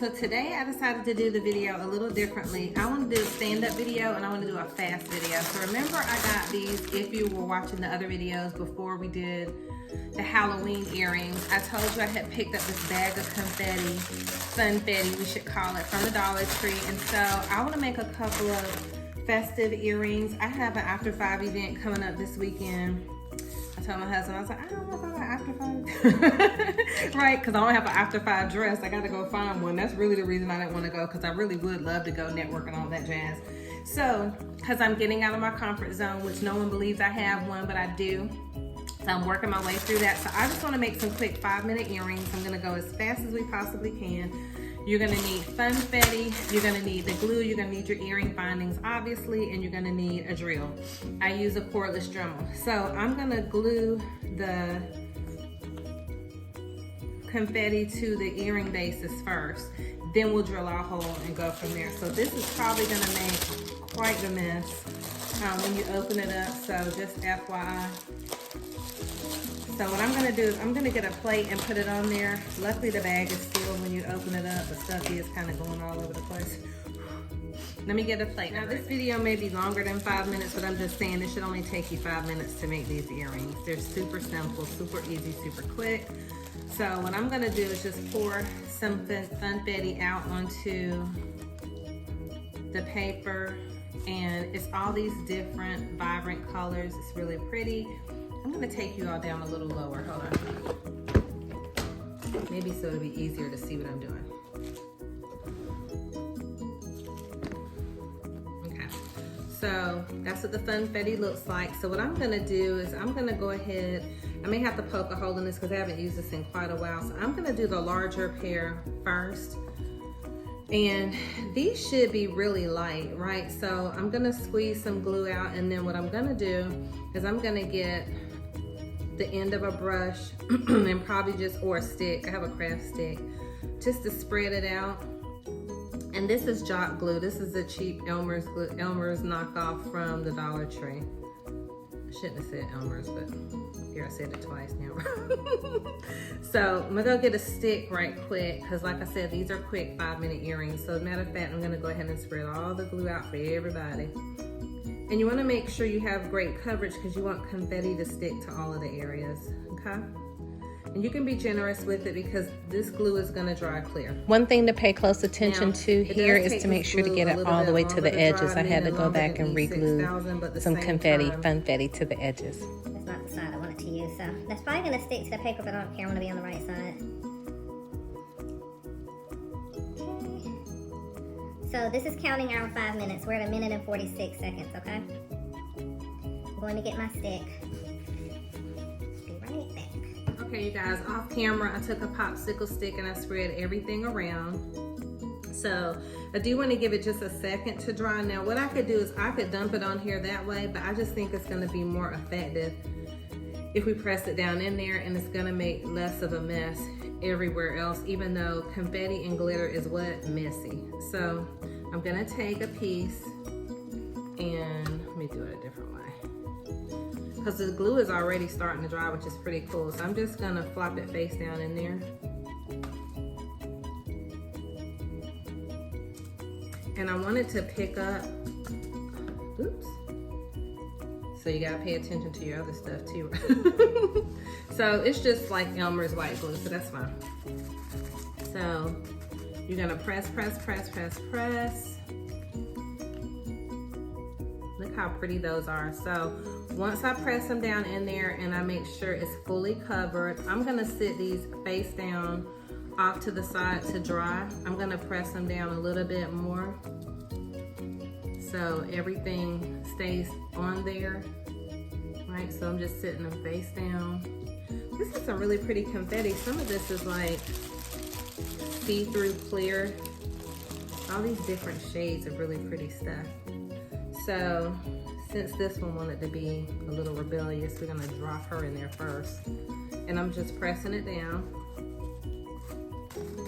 So today I decided to do the video a little differently. I want to do a stand-up video and I want to do a fast video. So remember I got these, if you were watching the other videos before we did the Halloween earrings, I told you I had picked up this bag of confetti, funfetti we should call it, from the Dollar Tree. And so I want to make a couple of festive earrings. I have an After 5 event coming up this weekend. I told my husband, I was like, I don't know if I got an After 5. Right, because I don't have an After 5 dress. I got to go find one. That's really the reason I didn't want to go, because I really would love to go network and all that jazz. So, because I'm getting out of my comfort zone, which no one believes I have one, but I do. So I'm working my way through that. So I just want to make some quick 5-minute earrings. I'm going to go as fast as we possibly can. You're going to need funfetti, you're going to need the glue, you're going to need your earring bindings, obviously, and you're going to need a drill. I use a cordless Dremel. So I'm going to glue the confetti to the earring bases first. Then we'll drill our hole and go from there. So this is probably going to make quite the mess when you open it up, so just FYI. So what I'm gonna do is I'm gonna get a plate and put it on there. Luckily the bag is still, when you open it up, the stuff is kind of going all over the place. Let me get a plate. Now this video may be longer than 5 minutes, but I'm just saying it should only take you 5 minutes to make these earrings. They're super simple, super easy, super quick. So what I'm gonna do is just pour some funfetti out onto the paper, and it's all these different vibrant colors. It's really pretty. I'm gonna take you all down a little lower, hold on. Maybe so it'll be easier to see what I'm doing. Okay, so that's what the funfetti looks like. So what I'm gonna do is I'm gonna go ahead, I may have to poke a hole in this because I haven't used this in quite a while. So I'm gonna do the larger pair first. And these should be really light, right? So I'm gonna squeeze some glue out, and then what I'm gonna do is I'm gonna get the end of a brush and probably just, or a stick, I have a craft stick, just to spread it out. And this is Jock glue. This is the cheap Elmer's glue, Elmer's knockoff from the Dollar Tree. I shouldn't have said Elmer's, but here I said it twice now. So I'm gonna go get a stick right quick, because like I said, these are quick 5-minute earrings. So as a matter of fact, I'm gonna go ahead and spread all the glue out for everybody. And you want to make sure you have great coverage, because you want confetti to stick to all of the areas, okay? And you can be generous with it because this glue is going to dry clear. One thing to pay close attention to here is to make sure to get it all the way to the edges. I had to go back and re-glue some confetti, funfetti to the edges. That's not the side I wanted to use, so that's probably going to stick to the paper, but I don't care. I want to be on the right side. So this is counting our 5 minutes. We're at 1 minute and 46 seconds, okay? I'm going to get my stick. Be right back. Okay, you guys, off camera, I took a popsicle stick and I spread everything around. So I do want to give it just a second to dry. Now what I could do is I could dump it on here that way, but I just think it's going to be more effective if we press it down in there, and it's going to make less of a mess everywhere else, even though confetti and glitter is what? Messy. So I'm gonna take a piece and let me do it a different way, because the glue is already starting to dry, which is pretty cool. So I'm just gonna flop it face down in there. And I wanted to pick up, oops. So you gotta pay attention to your other stuff too. So it's just like Elmer's white glue, so that's fine. So you're gonna press, press, press, press, press. Look how pretty those are. So once I press them down in there and I make sure it's fully covered, I'm gonna sit these face down off to the side to dry. I'm gonna press them down a little bit more so everything stays on there, right? So I'm just sitting them face down. This is some really pretty confetti. Some of this is like see-through clear. All these different shades of really pretty stuff. So since this one wanted to be a little rebellious, we're gonna drop her in there first. And I'm just pressing it down.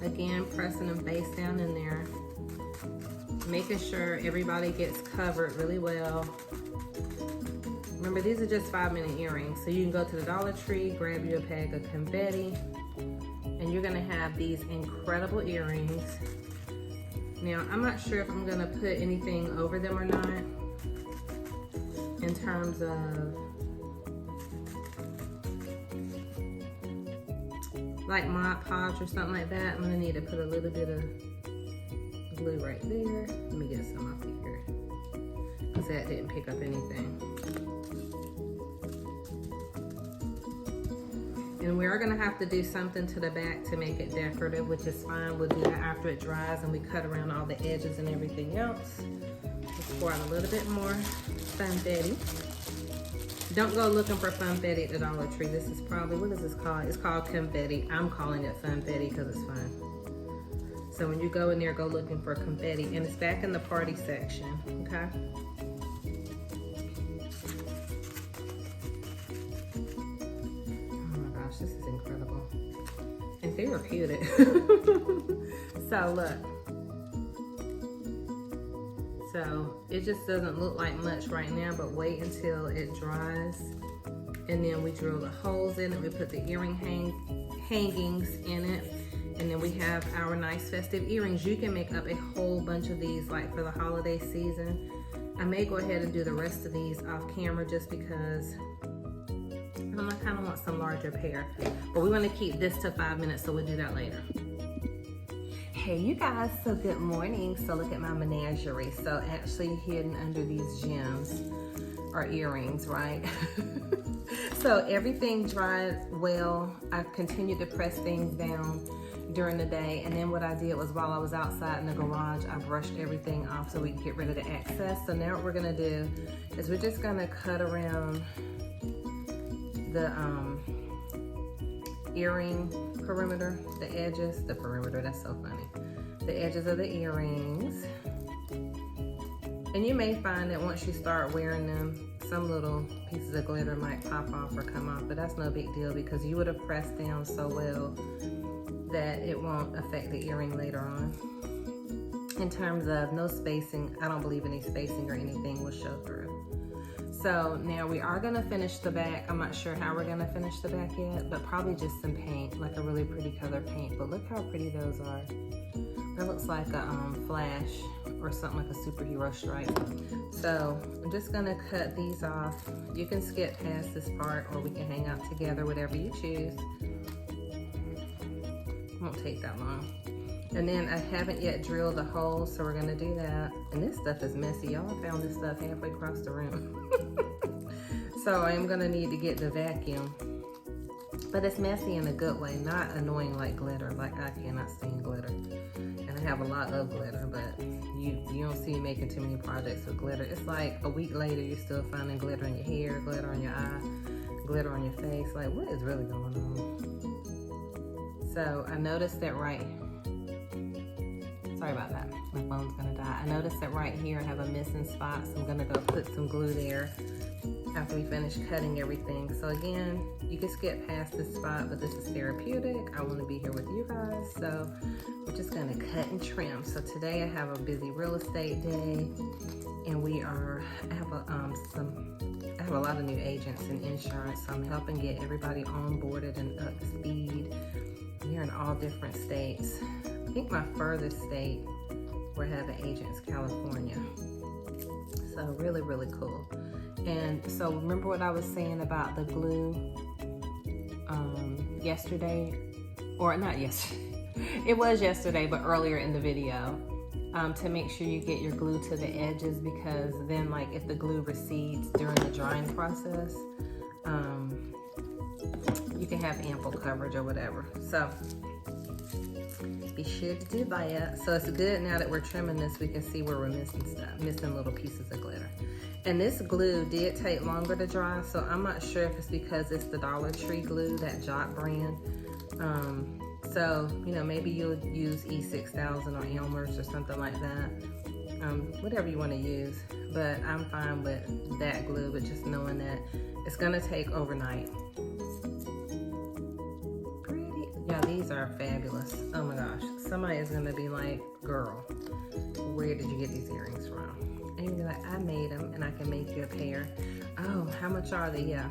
Again, pressing them face down in there. Making sure everybody gets covered really well. Remember, these are just 5-minute earrings, so you can go to the Dollar Tree, grab you a bag of confetti, and you're gonna have these incredible earrings. Now, I'm not sure if I'm gonna put anything over them or not in terms of like Mod Podge or something like that. I'm gonna need to put a little bit of glue right there. Let me get some up here, because that didn't pick up anything. And we are gonna have to do something to the back to make it decorative, which is fine. We'll do that after it dries and we cut around all the edges and everything else. Let's pour out a little bit more Confetti. Don't go looking for Confetti at the Dollar Tree. This is probably, what is this called? It's called Confetti. I'm calling it Confetti because it's fun. So when you go in there, go looking for Confetti. And it's back in the party section, okay? Oh my gosh, this is incredible. And therapeutic. So look. So it just doesn't look like much right now, but wait until it dries. And then we drill the holes in it. We put the earring hangings in it. And then we have our nice festive earrings. You can make up a whole bunch of these like for the holiday season. I may go ahead and do the rest of these off camera just because I kind of want some larger pair. But we want to keep this to 5 minutes, so we'll do that later. Hey you guys, so good morning. So look at my menagerie. So actually hidden under these gems are earrings, right? So everything dried well. I continued to press things down during the day, and then what I did was while I was outside in the garage, I brushed everything off so we can get rid of the excess. So now what we're gonna do is we're just gonna cut around the earring perimeter, the edges, the perimeter, that's so funny. The edges of the earrings. And you may find that once you start wearing them, some little pieces of glitter might pop off or come off, but that's no big deal because you would have pressed down so well that it won't affect the earring later on. In terms of no spacing, I don't believe any spacing or anything will show through. So now we are gonna finish the back. I'm not sure how we're gonna finish the back yet, but probably just some paint, like a really pretty color paint. But look how pretty those are. That looks like a flash or something like a superhero stripe. So I'm just gonna cut these off. You can skip past this part or we can hang out together, whatever you choose. Won't take that long. And then I haven't yet drilled the holes, so we're gonna do that. And this stuff is messy. Y'all found this stuff halfway across the room. So I'm gonna need to get the vacuum. But it's messy in a good way, not annoying like glitter. Like I cannot stand glitter. And I have a lot of glitter, but you don't see me making too many projects with glitter. It's like a week later, you're still finding glitter in your hair, glitter on your eye, glitter on your face. Like what is really going on? So I noticed that sorry about that, my phone's gonna die. I noticed that right here I have a missing spot, so I'm gonna go put some glue there after we finish cutting everything. So again, you can skip past this spot, but this is therapeutic. I wanna be here with you guys, so we're just gonna cut and trim. So today I have a busy real estate day, and I have a lot of new agents in insurance, so I'm helping get everybody onboarded and up to speed. We're in all different states. I think my furthest state we're having agents, California. So really, really cool. And so remember what I was saying about the glue yesterday, or not yesterday, it was yesterday, but earlier in the video, to make sure you get your glue to the edges, because then like if the glue recedes during the drying process, you can have ample coverage or whatever. So be sure to do that. So it's good now that we're trimming this, we can see where we're missing stuff, missing little pieces of glitter. And this glue did take longer to dry, so I'm not sure if it's because it's the Dollar Tree glue, that Jot brand. So, you know, maybe you'll use E6000 or Elmer's or something like that. Whatever you want to use. But I'm fine with that glue, but just knowing that it's gonna take overnight. Pretty. Yeah, these are fabulous. Oh my gosh. Somebody is gonna be like, girl, where did you get these earrings from? And you're like, I made them and I can make you a pair. Oh, how much are they? Yeah.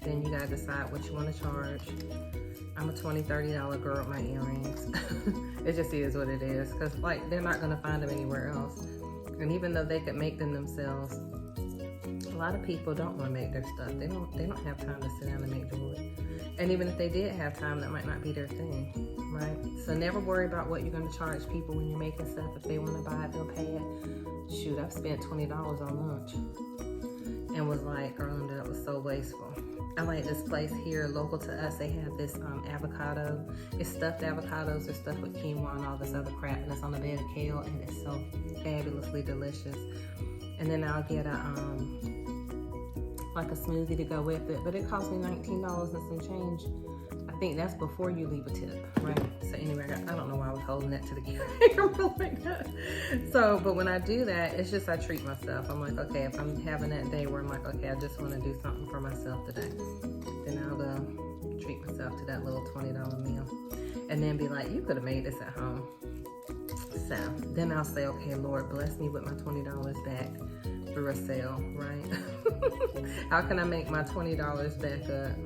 Then you gotta decide what you want to charge. I'm a $20, $30 girl with my earrings. It just is what it is, because like they're not gonna find them anywhere else. And even though they could make them themselves, a lot of people don't want to make their stuff. They don't have time to sit down and make jewelry. And even if they did have time, that might not be their thing, right? So never worry about what you're gonna charge people when you're making stuff. If they want to buy it, they'll pay it. Shoot, I've spent $20 on lunch and was like, Garlinda, that was so wasteful. I like this place here local to us. They have this avocado. It's stuffed avocados. They're stuffed with quinoa and all this other crap, and it's on a bed of kale, and it's so fabulously delicious. And then I'll get a like a smoothie to go with it, but it cost me $19 and some change. I think that's before you leave a tip, right? So anyway, I don't know why I was holding that to the camera like that. So, but when I do that, it's just I treat myself. I'm like, okay, if I'm having that day where I'm like, okay, I just want to do something for myself today, then I'll go treat myself to that little $20 meal, and then be like, you could have made this at home. So then I'll say, okay, Lord, bless me with my $20 back through a sale, right? How can I make my $20 back up?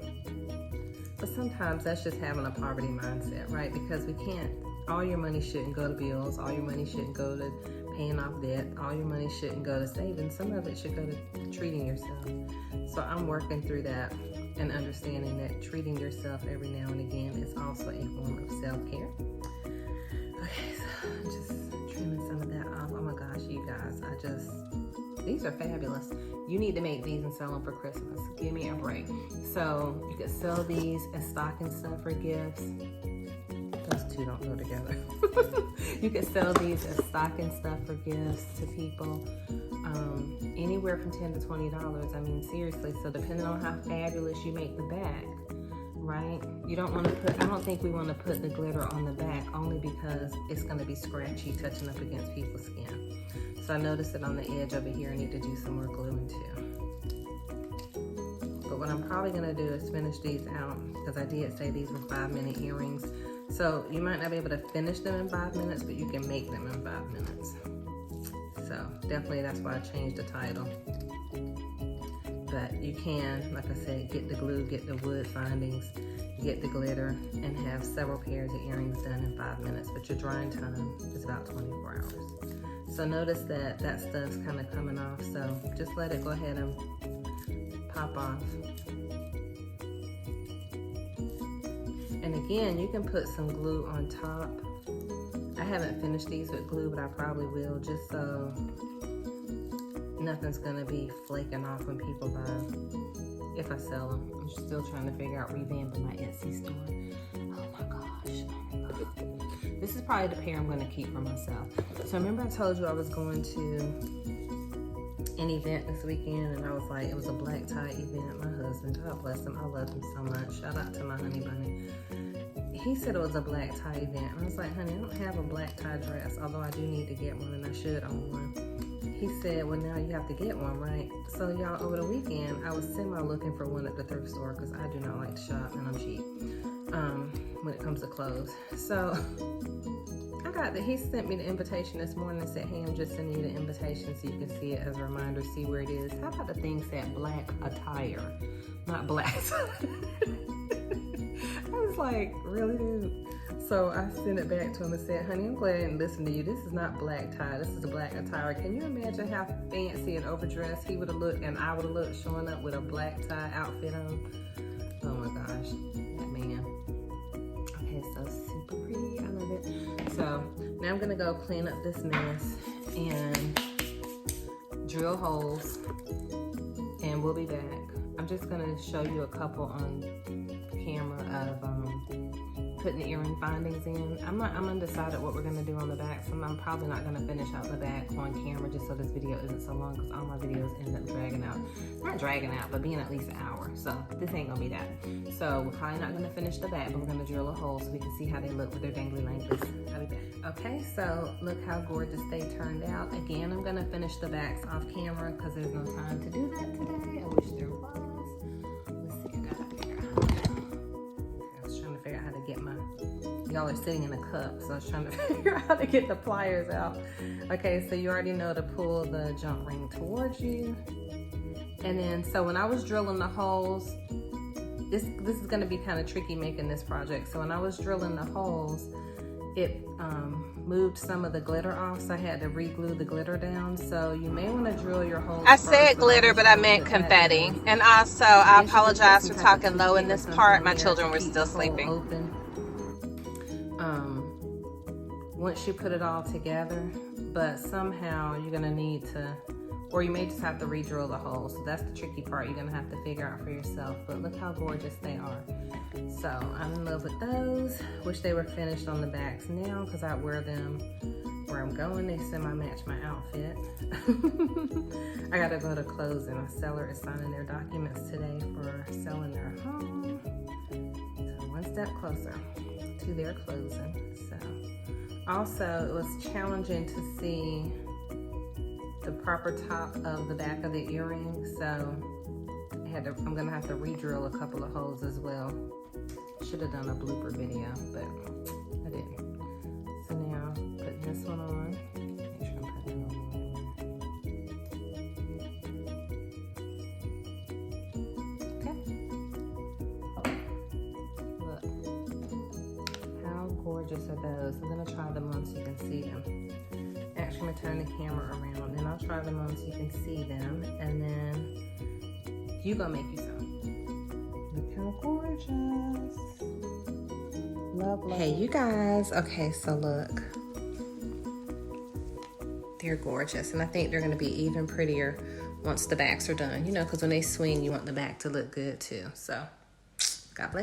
But sometimes that's just having a poverty mindset, right? Because we can't, all your money shouldn't go to bills, all your money shouldn't go to paying off debt, all your money shouldn't go to saving, some of it should go to treating yourself. So I'm working through that and understanding that treating yourself every now and again is also a form of self-care. Okay, so I'm just trimming some of that off. Oh my gosh, you guys, these are fabulous. You need to make these and sell them for Christmas. Give me a break. So you could sell these as stocking stuffer gifts. Those two don't go together. You could sell these as stocking stuffer gifts to people. Anywhere from $10 to $20. I mean, seriously. So depending on how fabulous you make the back, right? You don't want to put, I don't think we want to put the glitter on the back, only because it's going to be scratchy touching up against people's skin. So I noticed that on the edge over here, I need to do some more gluing too. But what I'm probably going to do is finish these out, because I did say these were 5-minute earrings. So you might not be able to finish them in 5 minutes, but you can make them in 5 minutes. So definitely that's why I changed the title. But you can, like I said, get the glue, get the wood findings, get the glitter, and have several pairs of earrings done in 5 minutes. But your drying time is about 24 hours. So notice that that stuff's kind of coming off. So just let it go ahead and pop off. And again, you can put some glue on top. I haven't finished these with glue, but I probably will, just so nothing's gonna be flaking off when people buy, if I sell them. I'm still trying to figure out revamping my Etsy store. Oh my gosh. This is probably the pair I'm gonna keep for myself. So remember I told you I was going to an event this weekend, and I was like, it was a black tie event. My husband, God bless him, I love him so much. Shout out to my honey bunny. He said it was a black tie event. And I was like, honey, I don't have a black tie dress, although I do need to get one, and I should own one. He said, well, now you have to get one, right? So y'all, over the weekend, I was looking for one at the thrift store, because I do not like to shop, and I'm cheap when it comes to clothes. So I got that. He sent me the invitation this morning and said, hey, I'm just sending you the invitation so you can see it as a reminder, see where it is. How about the thing said black attire, not black? I was like, really, dude? So I sent it back to him and said, honey, I'm glad I didn't listen to you. This is not black tie. This is a black attire. Can you imagine how fancy and overdressed he would have looked and I would have looked showing up with a black tie outfit on? Oh my gosh, that man. Okay, so super pretty. I love it. So now I'm gonna go clean up this mess and drill holes, and we'll be back. I'm just gonna show you a couple on camera of putting the earring findings in. I'm undecided what we're gonna do on the back, so I'm probably not gonna finish out the back on camera, just so this video isn't so long, because all my videos end up dragging out. Not dragging out, but being at least an hour. So this ain't gonna be that. So we're probably not gonna finish the back, but we're gonna drill a hole so we can see how they look with their dangly langly. I'll be back. Okay, so look how gorgeous they turned out. Again, I'm gonna finish the backs off camera because there's no time to do that today. I wish there was. Let's see, I got up here. I was trying to figure out how to get my, y'all are sitting in a cup, so I was trying to figure out how to get the pliers out. Okay, so you already know to pull the jump ring towards you. And then, so when I was drilling the holes, this is gonna be kind of tricky making this project. So when I was drilling the holes, it moved some of the glitter off, so I had to re-glue the glitter down. So you may want to drill your holes. I said glitter, but I meant confetti. And also, I apologize for talking low in this part. My children were still sleeping. Once you put it all together, but somehow you're gonna need to, or you may just have to re-drill the holes. So that's the tricky part you're gonna have to figure out for yourself. But look how gorgeous they are. So I'm in love with those. Wish they were finished on the backs now, because I wear them where I'm going. They semi-match my outfit. I gotta go to closing. A seller is signing their documents today for selling their home. So one step closer to their closing. So also, it was challenging to see the proper top of the back of the earring, so I'm gonna have to re-drill a couple of holes as well. Should have done a blooper video, but I didn't. So now, putting this one on. Make sure I'm putting it on. Look. How gorgeous are those? I'm gonna try them on so you can see them. Actually, I'm gonna turn the camera around and I'll try them on so you can see them, and then you gonna make you some. Look how gorgeous. Love, love. Hey, you guys. Okay, so look. They're gorgeous, and I think they're gonna be even prettier once the backs are done. You know, because when they swing, you want the back to look good too. So, God bless.